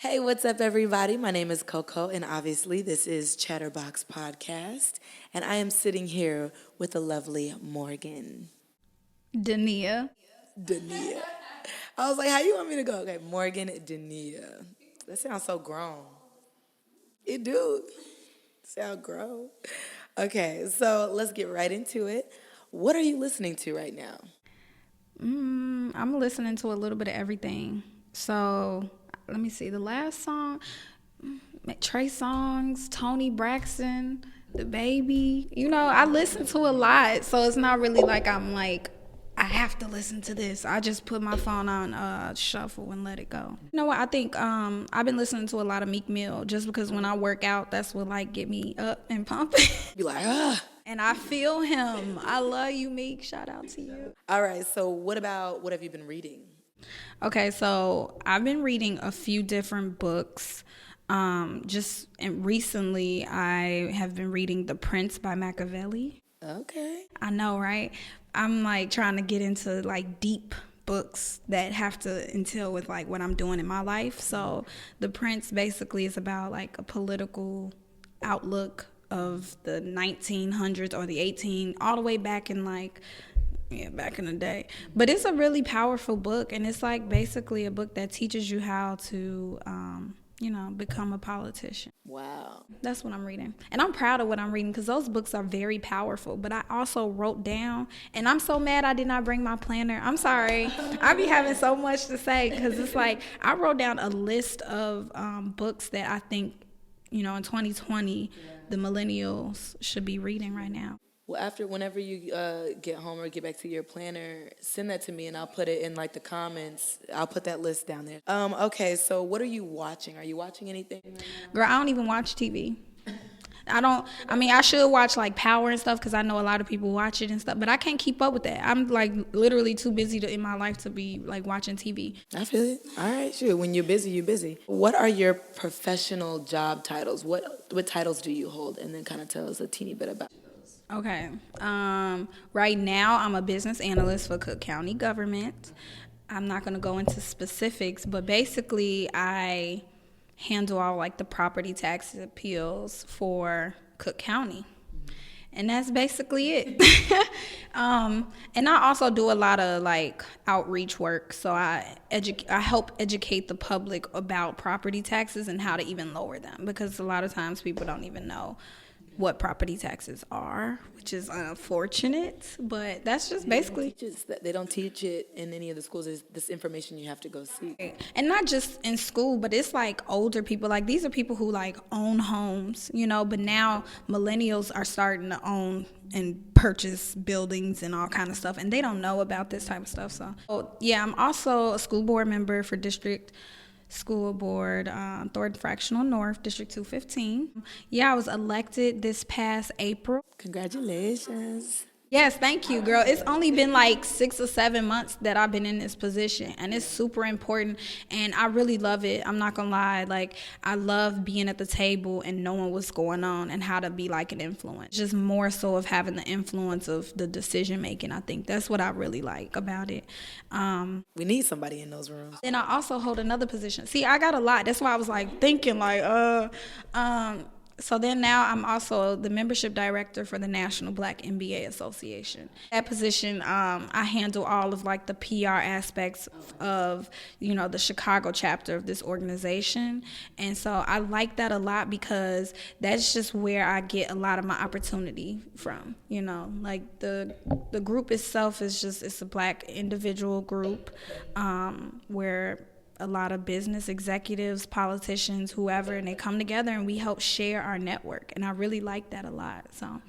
Hey, what's up, everybody? My name is CoCo, and obviously, this is ChatterBox Podcast, and I am sitting here with the lovely Morgan Dania. Dania. I was like, how you want me to go? Okay, Morgan Dania. That sounds so grown. It do. Sound grown. Okay, so let's get right into it. What are you listening to right now? I'm listening to a little bit of everything. So let me see. The last song, Trey Songz, Tony Braxton, The Baby. I listen to a lot, so it's not really like I'm like I have to listen to this. I just put my phone on shuffle and let it go. You know what? I think I've been listening to a lot of Meek Mill just because when I work out, that's what like get me up and pumping. Be like, ah. And I feel him. I love you, Meek. Shout out to you. All right, so what have you been reading? Okay, so I've been reading a few different books. And recently, I have been reading The Prince by Makaveli. Okay. I know, right? I'm like trying to get into like deep books that have to entail with like what I'm doing in my life. So The Prince basically is about like a political outlook of the 1900s or the 18 all the way back in back in the day. But it's a really powerful book, and it's like basically a book that teaches you how to become a politician. Wow. That's what I'm reading. And I'm proud of what I'm reading because those books are very powerful. But I also wrote down, and I'm so mad I did not bring my planner. I'm sorry. I be having so much to say because it's like I wrote down a list of books that I think, in 2020, the millennials should be reading right now. Well, whenever you get home or get back to your planner, send that to me and I'll put it in like the comments. I'll put that list down there. Okay, so what are you watching? Are you watching anything right now? Girl, I don't even watch TV. I should watch like Power and stuff because I know a lot of people watch it and stuff, but I can't keep up with that. I'm like literally too busy in my life to be like watching TV. I feel it. All right, sure. When you're busy, you're busy. What are your professional job titles? What titles do you hold? And then kind of tell us a teeny bit about those. Okay. Right now, I'm a business analyst for Cook County government. I'm not going to go into specifics, but basically, I handle all like the property tax appeals for Cook County. And that's basically it. And I also do a lot of like outreach work. So I help educate the public about property taxes and how to even lower them, because a lot of times people don't even know what property taxes are, which is unfortunate, but that's just basically. They don't teach it in any of the schools. It's this information you have to go see. And not just in school, but it's like older people. Like these are people who like own homes, but now millennials are starting to own and purchase buildings and all kind of stuff, and they don't know about this type of stuff. So yeah, I'm also a school board member for District School Board, 3rd Fractional North, District 215. Yeah, I was elected this past April. Congratulations. Yes, thank you, girl. It's only been like 6 or 7 months that I've been in this position, and it's super important, and I really love it. I'm not gonna lie. Like, I love being at the table and knowing what's going on and how to be like an influence. Just more so of having the influence of the decision making. I think that's what I really like about it. We need somebody in those rooms. Then I also hold another position. See, I got a lot. That's why I was like thinking like, So then now I'm also the membership director for the National Black MBA Association. That position, I handle all of like the PR aspects of, the Chicago chapter of this organization. And so I like that a lot because that's just where I get a lot of my opportunity from, like the group itself it's a black individual group, where a lot of business executives, politicians, whoever, and they come together and we help share our network. And I really like that a lot. So,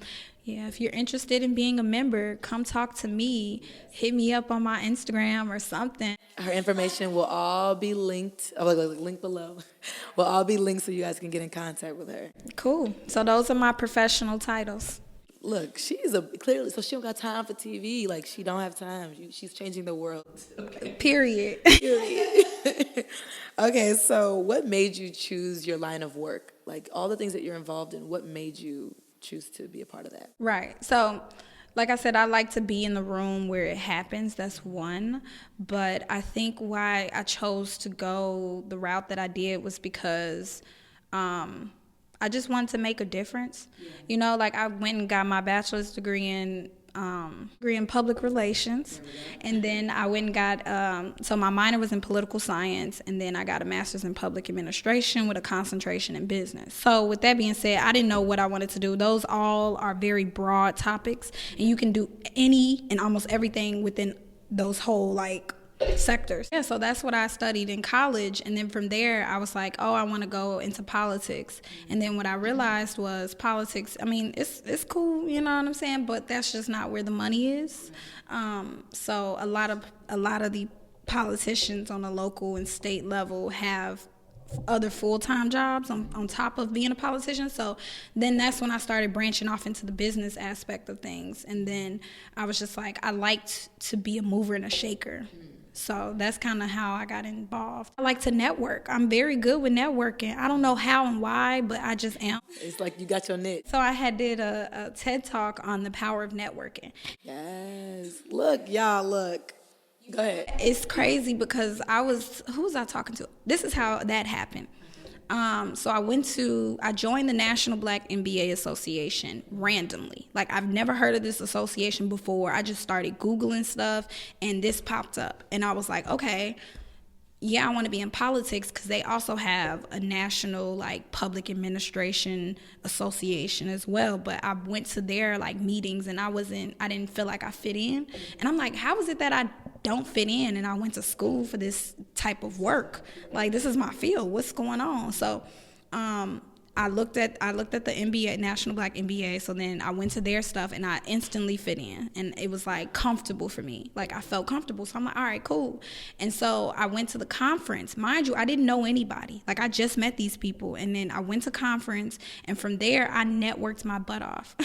yeah, if you're interested in being a member, come talk to me. Hit me up on my Instagram or something. Her information will all be linked, link below. Will all be linked so you guys can get in contact with her. Cool. So those are my professional titles. Look, clearly, so she don't got time for TV. Like, she don't have time. She's changing the world. Period. Okay, so what made you choose your line of work? Like, all the things that you're involved in, what made you choose to be a part of that? Right. So like I said, I like to be in the room where it happens. That's one. But I think why I chose to go the route that I did was because I just wanted to make a difference. You know, like I went and got my bachelor's degree in public relations, and then I went and got so my minor was in political science, and then I got a master's in public administration with a concentration in business. So with that being said, I didn't know what I wanted to do. Those all are very broad topics, and you can do any and almost everything within those whole like sectors. Yeah, so that's what I studied in college, and then from there I was like, oh, I want to go into politics. And then what I realized was politics, I mean, it's cool, you know what I'm saying, but that's just not where the money is. So a lot of the politicians on the local and state level have other full-time jobs on top of being a politician. So then that's when I started branching off into the business aspect of things. And then I was just like, I liked to be a mover and a shaker. So that's kind of how I got involved. I like to network. I'm very good with networking. I don't know how and why, but I just am. It's like you got your niche. So I did a TED Talk on the power of networking. Yes. Look, y'all, look. Go ahead. It's crazy because who was I talking to? This is how that happened. So I joined the National Black MBA Association randomly. Like, I've never heard of this association before. I just started Googling stuff, and this popped up. And I was like, okay, yeah, I want to be in politics, because they also have a national, like, public administration association as well. But I went to their, like, meetings, and I didn't feel like I fit in. And I'm like, how is it that I don't fit in, and I went to school for this type of work? Like, this is my field. What's going on? So I looked at the MBA, National Black MBA. So then I went to their stuff, and I instantly fit in, and it was like comfortable for me. Like, I felt comfortable. So I'm like, all right, cool. And so I went to the conference. Mind you, I didn't know anybody. Like, I just met these people, and then I went to conference, and from there I networked my butt off.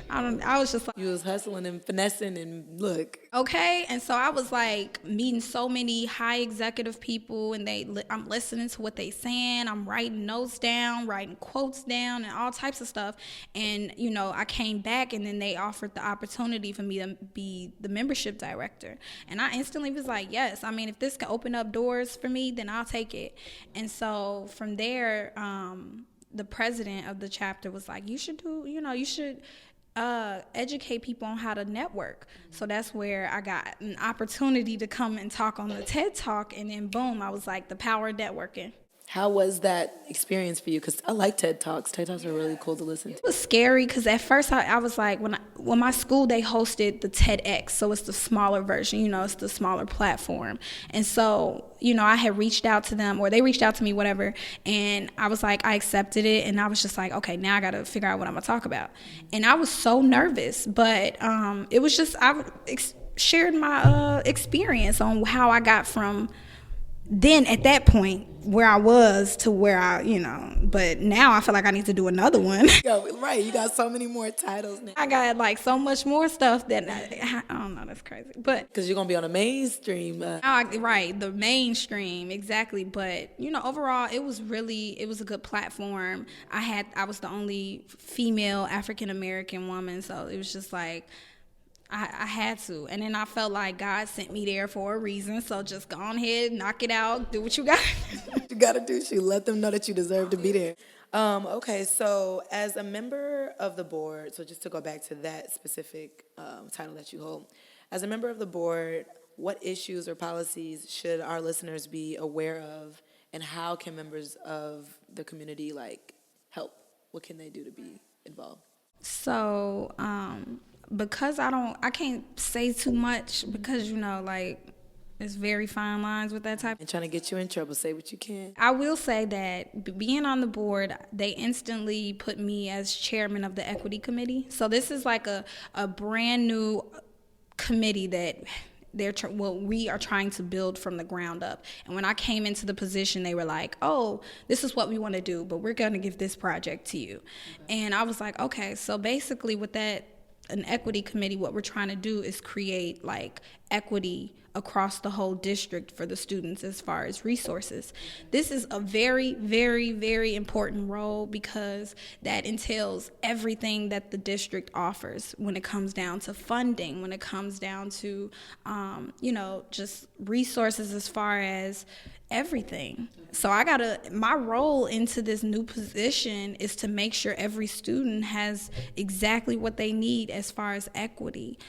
I was just like, you was hustling and finessing, and look. Okay, and so I was like meeting so many high executive people, and I'm listening to what they saying. I'm writing notes down, writing quotes down, and all types of stuff. And you know, I came back, and then they offered the opportunity for me to be the membership director, and I instantly was like, yes. I mean, if this can open up doors for me, then I'll take it. And so from there, the president of the chapter was like, you should educate people on how to network. So that's where I got an opportunity to come and talk on the TED Talk, and then boom, I was like, the power of networking. How was that experience for you? Because I like TED Talks. TED Talks are really cool to listen to. It was scary because at first I was like, when my school, they hosted the TEDx, so it's the smaller version, you know, it's the smaller platform. And so, you know, I had reached out to them, or they reached out to me, whatever, and I was like, I accepted it, and I was just like, okay, now I got to figure out what I'm going to talk about. And I was so nervous, but it was just, I shared my experience on how I got from then at that point where I was to where but now I feel like I need to do another one. Right, you got so many more titles now. I got like so much more stuff that I don't know, that's crazy. But because you're gonna be on the mainstream. Right, the mainstream, exactly. But overall, it was a good platform. I was the only female African American woman, so it was just like, I had to. And then I felt like God sent me there for a reason. So just go on ahead, knock it out, do what you got. You got to do. Let them know that you deserve to be there. Okay, so as a member of the board, so just to go back to that specific title that you hold, as a member of the board, what issues or policies should our listeners be aware of, and how can members of the community help? What can they do to be involved? So, because I can't say too much because, it's very fine lines with that type. And trying to get you in trouble, say what you can. I will say that being on the board, they instantly put me as chairman of the equity committee. So this is like a brand new committee that we are trying to build from the ground up. And when I came into the position, they were like, oh, this is what we want to do, but we're going to give this project to you. Okay. And I was like, okay, so basically with that, an equity committee, what we're trying to do is create equity across the whole district for the students as far as resources. This is a very, very, very important role because that entails everything that the district offers when it comes down to funding, when it comes down to, just resources as far as everything. So my role into this new position is to make sure every student has exactly what they need as far as equity.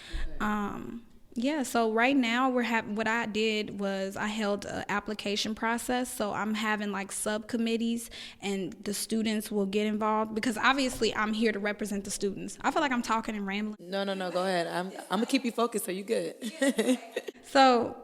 So right now what I did was I held an application process. So I'm having like subcommittees and the students will get involved because obviously I'm here to represent the students. I feel like I'm talking and rambling. No, go ahead. I'm gonna keep you focused so you good. So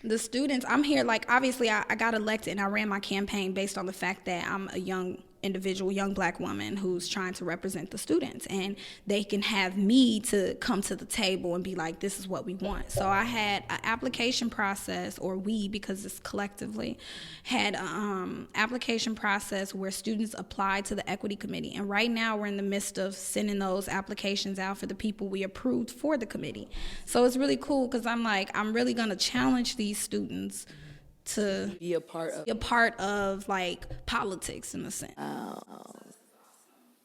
the students, I'm here, like, obviously I got elected and I ran my campaign based on the fact that I'm a young individual, young black woman who's trying to represent the students, and they can have me to come to the table and be like, this is what we want. So I had an application process, or we, because it's collectively, had an application process where students applied to the equity committee, and right now we're in the midst of sending those applications out for the people we approved for the committee. So it's really cool because I'm really going to challenge these students to be a part of like politics in a sense. Oh,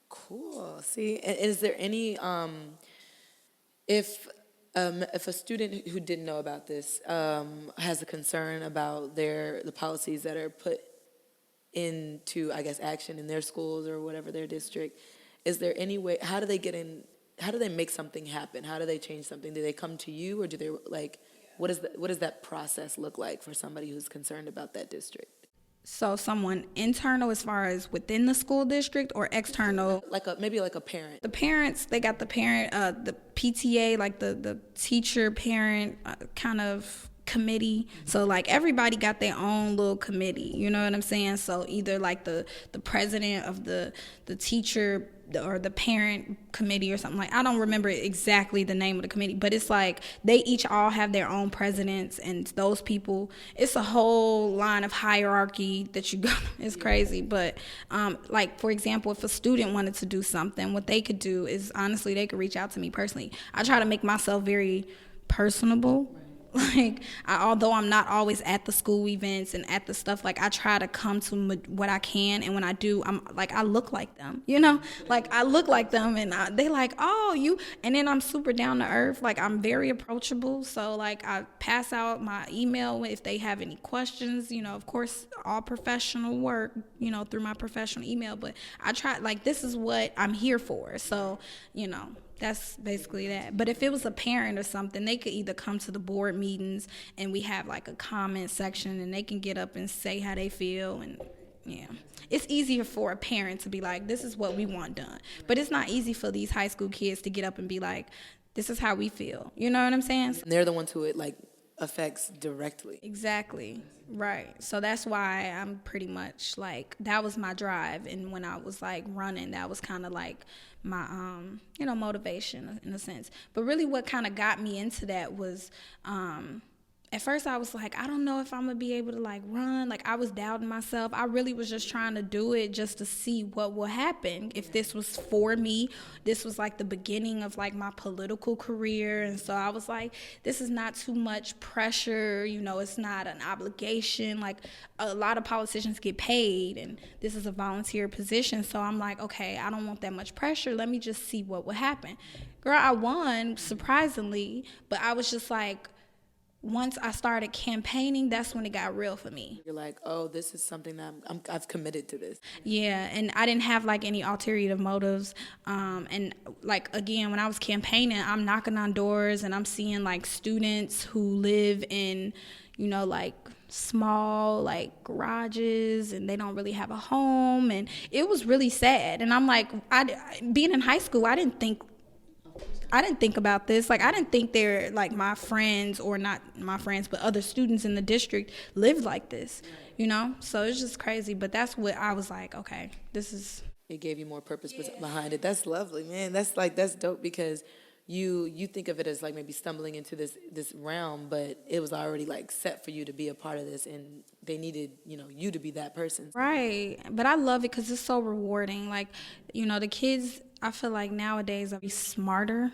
cool. See, is there any if a student who didn't know about this has a concern about the policies that are put into, I guess, action in their schools or whatever their district, is there any way? How do they make something happen? How do they change something? Do they come to you, or do they like? What does that process look like for somebody who's concerned about that district? So someone internal as far as within the school district, or external? Maybe like a parent. The parents, they got the parent, the PTA, like the teacher parent kind of committee. So like everybody got their own little committee, you know what I'm saying? So either like the president of the teacher or the parent committee or something, like, I don't remember exactly the name of the committee, but it's like they each all have their own presidents, and those people, it's a whole line of hierarchy that you go. It's crazy. But like, for example, if a student wanted to do something, what they could do is, honestly, they could reach out to me personally. I try to make myself very personable. Like, although I'm not always at the school events and at the stuff, like, I try to come to what I can, and when I do, I'm like, I look like them, you know? Like, I look like them, and they like, oh, you, and then I'm super down to earth. Like, I'm very approachable, so, like, I pass out my email if they have any questions, you know, of course, all professional work, you know, through my professional email, but I try, like, this is what I'm here for, so, you know. That's basically that. But if it was a parent or something, they could either come to the board meetings and we have like a comment section and they can get up and say how they feel. And yeah, it's easier for a parent to be like, this is what we want done. But it's not easy for these high school kids to get up and be like, this is how we feel. You know what I'm saying? And they're the ones who it like affects directly. Exactly. Right. So that's why I'm pretty much like, that was my drive. And when I was like running, that was kind of like my, motivation in a sense. But really what kind of got me into that was, at first I was like, I don't know if I'm going to be able to like run. Like, I was doubting myself. I really was just trying to do it just to see what will happen. If this was for me, this was like the beginning of like my political career. And so I was like, this is not too much pressure. You know, it's not an obligation. Like, a lot of politicians get paid and this is a volunteer position. So I'm like, okay, I don't want that much pressure. Let me just see what will happen. Girl, I won, surprisingly, but I was just like, once I started campaigning, that's when it got real for me. You're like, oh, this is something that I've committed to this. Yeah, and I didn't have like any ulterior motives. And like, again, when I was campaigning, I'm knocking on doors and I'm seeing like students who live in, you know, like small like garages and they don't really have a home, and it was really sad. And I'm like, being in high school, I didn't think about this. Like, I didn't think they're like my friends, or not my friends, but other students in the district lived like this, you know? So it's just crazy. But that's what I was like, okay, this is. It gave you more purpose behind it. That's lovely, man. That's dope, because you think of it as like maybe stumbling into this realm, but it was already like set for you to be a part of this, and they needed, you know, you to be that person. Right. But I love it because it's so rewarding. Like, you know, the kids, I feel like nowadays are smarter.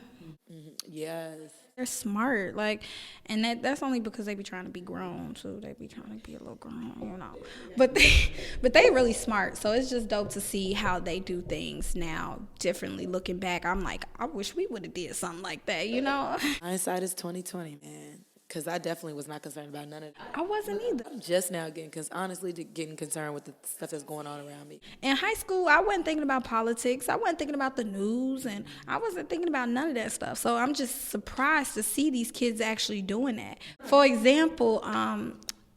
Mm-hmm. Yes. They're smart, like, and that's only because they be trying to be grown too. They be trying to be a little grown, you know. But they really smart. So it's just dope to see how they do things now differently. Looking back, I'm like, I wish we would have did something like that, you know. Hindsight is 2020, man. Because I definitely was not concerned about none of that. I wasn't either. I'm just now getting concerned with the stuff that's going on around me. In high school, I wasn't thinking about politics. I wasn't thinking about the news, and I wasn't thinking about none of that stuff. So I'm just surprised to see these kids actually doing that. For example,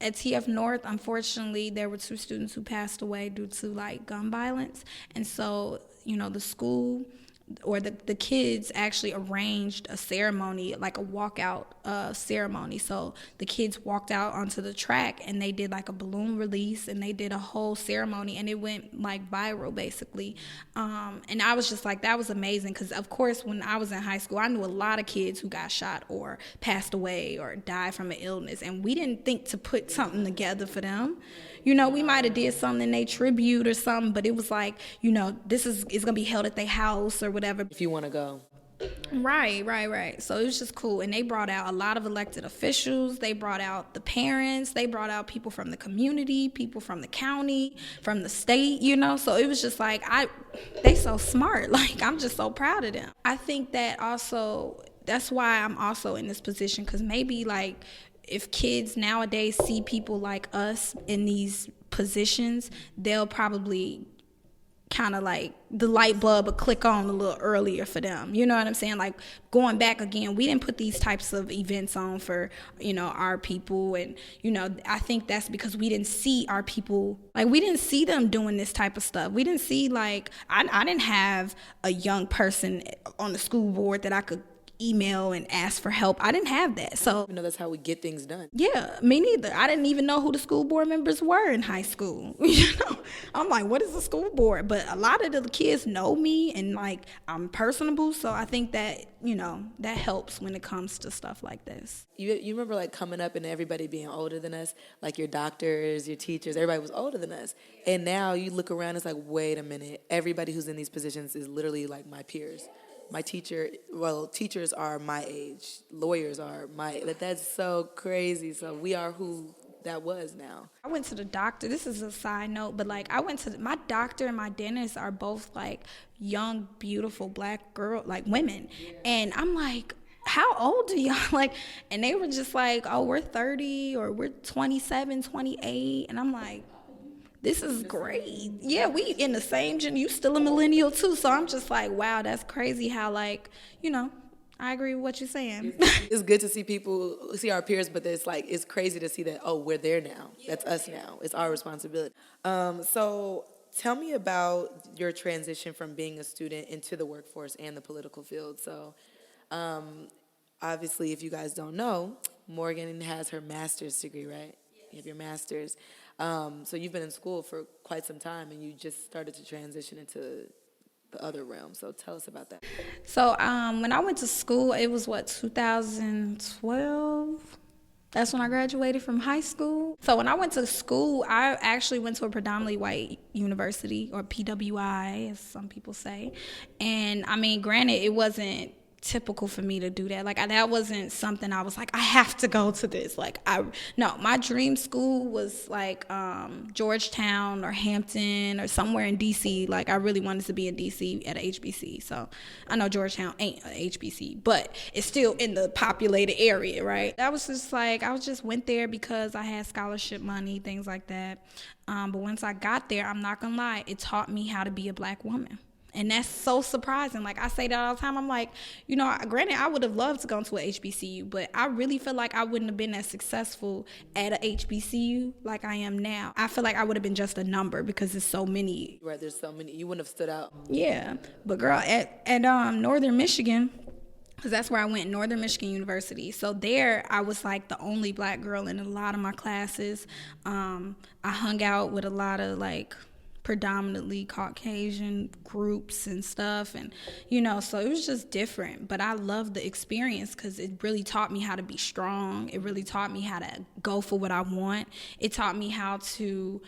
at TF North, unfortunately, there were 2 students who passed away due to like gun violence. And so, you know, the school or the kids actually arranged a ceremony, like a walkout ceremony. So the kids walked out onto the track and they did like a balloon release and they did a whole ceremony and it went like viral basically. And I was just like, that was amazing because of course when I was in high school, I knew a lot of kids who got shot or passed away or died from an illness, and we didn't think to put something together for them. You know, we might have did something in their tribute or something, but it was like, you know, it's going to be held at their house or whatever. If you want to go. Right. So it was just cool. And they brought out a lot of elected officials. They brought out the parents. They brought out people from the community, people from the county, from the state, you know. So it was just like, they so smart. Like, I'm just so proud of them. I think that also, that's why I'm also in this position, because maybe like, if kids nowadays see people like us in these positions, they'll probably kind of like the light bulb will click on a little earlier for them. You know what I'm saying? Like going back again, we didn't put these types of events on for, you know, our people. And, you know, I think that's because we didn't see our people, like we didn't see them doing this type of stuff. We didn't see like, I didn't have a young person on the school board that I could email and ask for help. I didn't have that. So, you know, that's how we get things done. Yeah, me neither. I didn't even know who the school board members were in high school. You know, I'm like, what is the school board? But a lot of the kids know me and like I'm personable. So I think that, you know, that helps when it comes to stuff like this. You remember like coming up and everybody being older than us, like your doctors, your teachers, everybody was older than us. And now you look around, it's like, wait a minute, everybody who's in these positions is literally like my peers. My teachers are my age. Lawyers are that's so crazy. So we are who that was now. I went to the doctor. This is a side note, but like I went to my doctor and my dentist are both like young, beautiful black like women. And I'm like, how old are y'all? Like, and they were just like, oh, we're 30 or we're 27, 28. And I'm like, this is great. Yeah, we in the same gen. You still a millennial too. So I'm just like, wow, that's crazy how like, you know, I agree with what you're saying. It's good to see our peers, but it's like, it's crazy to see that, oh, we're there now. That's us now. It's our responsibility. So tell me about your transition from being a student into the workforce and the political field. So obviously, if you guys don't know, Morgan has her master's degree, right? You have your master's. So you've been in school for quite some time, and you just started to transition into the other realm. So tell us about that. So when I went to school, it was 2012? That's when I graduated from high school. So when I went to school, I actually went to a predominantly white university, or PWI, as some people say. And I mean, granted, it wasn't typical for me to do that. Like that wasn't something I was like, I have to go to this. Like no, my dream school was like Georgetown or Hampton or somewhere in DC. Like I really wanted to be in DC at a HBC. So I know Georgetown ain't a HBC, but it's still in the populated area, right? That was just like, I just went there because I had scholarship money, things like that. But once I got there, I'm not gonna lie, it taught me how to be a black woman. And that's so surprising. Like, I say that all the time. I'm like, you know, granted, I would have loved to go to a HBCU, but I really feel like I wouldn't have been as successful at a HBCU like I am now. I feel like I would have been just a number because there's so many. Right, there's so many. You wouldn't have stood out. Yeah. But, girl, at Northern Michigan, because that's where I went, Northern Michigan University. So there, I was like the only black girl in a lot of my classes. I hung out with a lot of, like, predominantly Caucasian groups and stuff, and you know, so it was just different. But I loved the experience because it really taught me how to be strong. It really taught me how to go for what I want. It taught me how to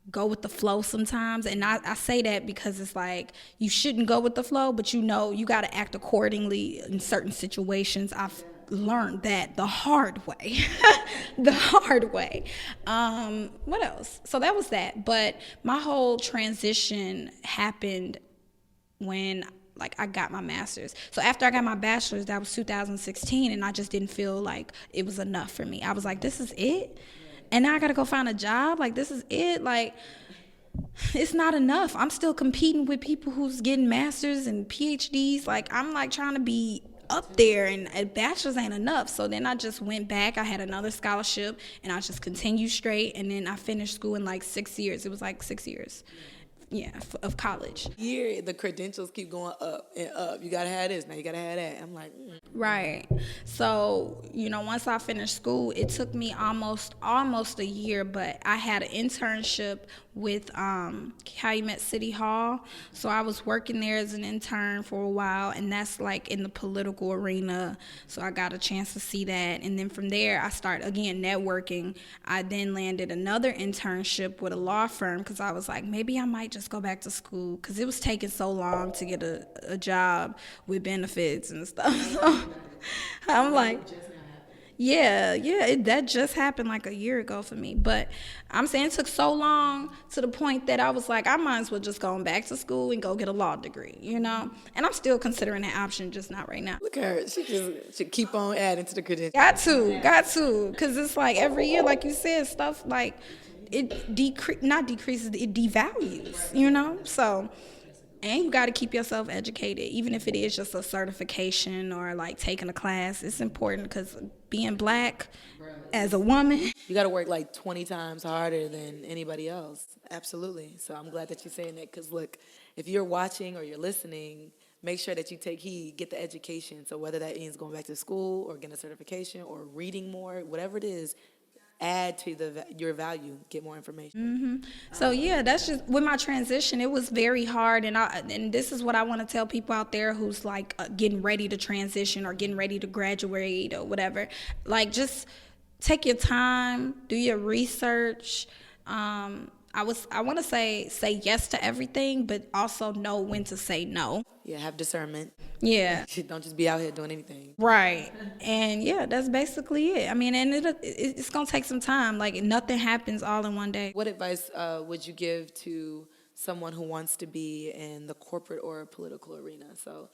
go with the flow sometimes. And I say that because it's like, you shouldn't go with the flow, but you know, you got to act accordingly in certain situations. learned that the hard way. The hard way. What else? So that was that. But my whole transition happened when like I got my master's. So after I got my bachelor's, that was 2016, and I just didn't feel like it was enough for me. I was like, this is it? And now I gotta go find a job? Like, this is it? Like, it's not enough. I'm still competing with people who's getting masters and PhDs. Like, I'm like trying to be up there, and a bachelor's ain't enough. So then I just went back. I had another scholarship, and I just continued straight. And then I finished school in like 6 years. It was like 6 years. Yeah, of college. Here, the credentials keep going up and up. You gotta have this, now you gotta have that. I'm like, Right. So, once I finished school, it took me almost a year, but I had an internship with Calumet City Hall. So I was working there as an intern for a while, and that's like in the political arena. So I got a chance to see that. And then from there, I started again networking. I then landed another internship with a law firm because I was like, maybe I might just go back to school because it was taking so long to get a job with benefits and stuff. So I'm like, that just happened like a year ago for me. But I'm saying it took so long to the point that I was like, I might as well just go back to school and go get a law degree, And I'm still considering that option, just not right now. look at her. She just should keep on adding to the credentials. Got to. Because it's like every year, like you said, stuff like it not decreases, it devalues, So, and you got to keep yourself educated, even if it is just a certification or like taking a class. It's important because being black as a woman, You got to work like 20 times harder than anybody else. Absolutely. So I'm glad that you're saying that because, look, if you're watching or you're listening, make sure that you take heed, get the education. So whether that means going back to school or getting a certification or reading more, whatever it is, add to your value, get more information. So yeah, that's just with my transition. It was very hard, and this is what I want to tell people out there who's like getting ready to transition or getting ready to graduate or whatever. Like, just take your time, do your research. I want to say yes to everything, but also know when to say no. Yeah, have discernment. Yeah. Don't just be out here doing anything. Right. And yeah, that's basically it. I mean, and it's going to take some time. Like, nothing happens all in one day. What advice would you give to someone who wants to be in the corporate or political arena? So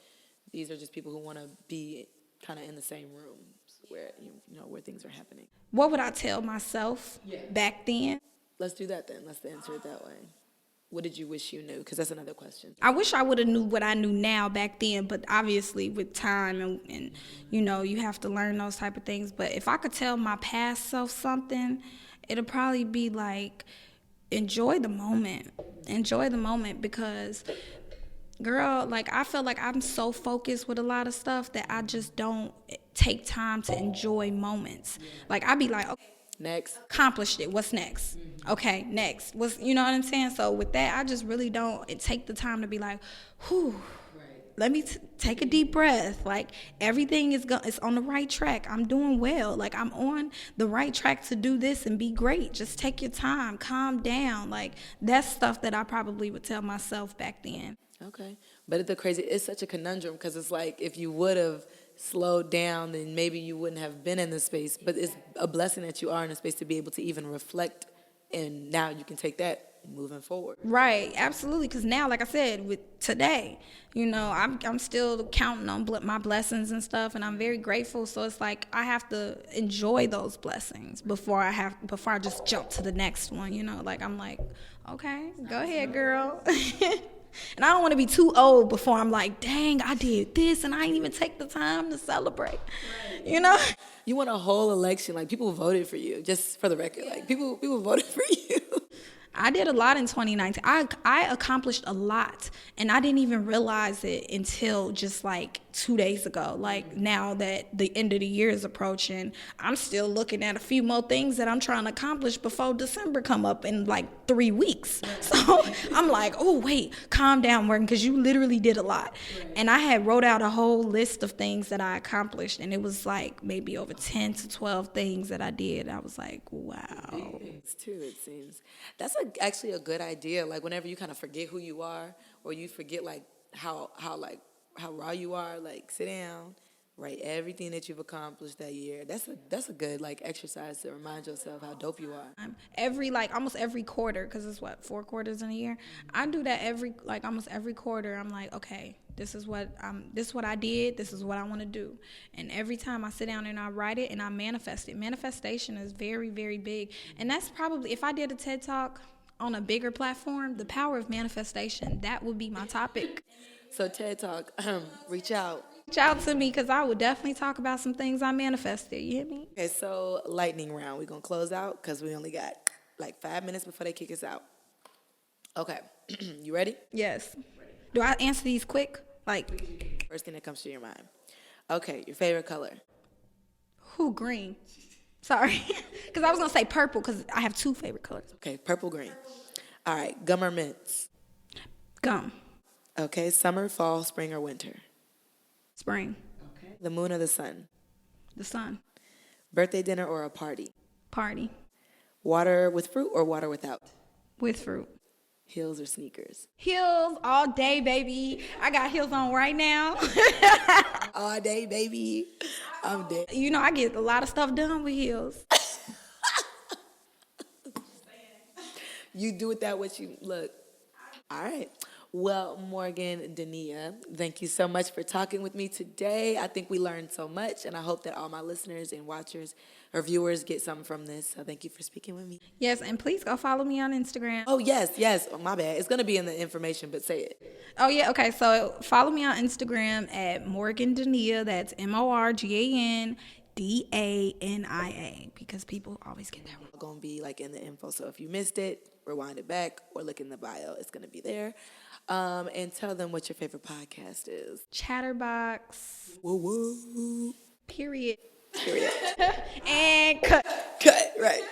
these are just people who want to be kind of in the same rooms where, where things are happening. What would I tell myself back then? Let's do that then. Let's answer it that way. What did you wish you knew? Because that's another question. I wish I would have knew what I knew now back then, but obviously with time and you have to learn those type of things. But if I could tell my past self something, it'll probably be like, enjoy the moment. Enjoy the moment because, girl, like, I feel like I'm so focused with a lot of stuff that I just don't take time to enjoy moments. Like, I'd be like, okay, next. Accomplished it. What's next? Okay, next. You know what I'm saying? So with that, I just really don't take the time to be like, whew, let me take a deep breath. Like, everything is on the right track. I'm doing well. Like, I'm on the right track to do this and be great. Just take your time. Calm down. Like, that's stuff that I probably would tell myself back then. Okay. But it's such a conundrum because it's like if you would have slowed down, then maybe you wouldn't have been in this space. But it's a blessing that you are in a space to be able to even reflect, and now you can take that moving forward. Right, absolutely. Because now, like I said, with today, I'm still counting on my blessings and stuff, and I'm very grateful. So it's like I have to enjoy those blessings before I just jump to the next one. Like, I'm like, okay, go ahead, girl. And I don't want to be too old before I'm like, dang, I did this and I didn't even take the time to celebrate. You want a whole election, like people voted for you, just for the record. Like people voted for you. I did a lot in 2019. I accomplished a lot, and I didn't even realize it until just like 2 days ago. Like, now that the end of the year is approaching, I'm still looking at a few more things that I'm trying to accomplish before December come up in like 3 weeks. So I'm like, oh, wait, calm down, Morgan, because you literally did a lot. And I had wrote out a whole list of things that I accomplished, and it was like maybe over 10 to 12 things that I did. I was like, wow. Big things too, it seems. That's actually a good idea. Like, whenever you kind of forget who you are, or you forget like how raw you are, like, sit down, Write everything that you've accomplished that year. That's a good like exercise to remind yourself how dope you are. Almost every quarter, because it's 4 quarters in a year. I do that almost every quarter. I'm like, okay, this is what I did. This is what I want to do. And every time I sit down and I write it and I manifest it. Manifestation is very, very big. And that's probably, if I did a TED Talk on a bigger platform, the power of manifestation, that would be my topic. So TED Talk, reach out. Reach out to me, because I would definitely talk about some things I manifested. You hear me? Okay, so lightning round. We're going to close out because we only got like 5 minutes before they kick us out. Okay, you ready? Yes. Do I answer these quick? Like, First thing that comes to your mind. Okay, your favorite color. green? Sorry. Because I was going to say purple, because I have 2 favorite colors. Okay, purple, green. All right, gum or mints? Gum. Okay, summer, fall, spring, or winter? Spring. Okay. The moon or the sun? The sun. Birthday dinner or a party? Party. Water with fruit or water without? With fruit. Heels or sneakers? Heels all day, baby. I got heels on right now. All day, baby. I'm dead. You know, I get a lot of stuff done with heels. You do with that what you look. All right. Well, Morgan Dania, thank you so much for talking with me today. I think we learned so much, and I hope that all my listeners and watchers or viewers get something from this. So thank you for speaking with me. Yes, and please go follow me on Instagram. Oh, yes. Oh, my bad. It's going to be in the information, but say it. Oh, yeah. Okay. So follow me on Instagram at Morgan Dania. That's MorganDania, because people always get that wrong. It's going to be like in the info. So if you missed it, rewind it back or look in the bio. It's going to be there. And tell them what your favorite podcast is. ChatterBox. Woo. Period. Period. And cut. Cut. Right.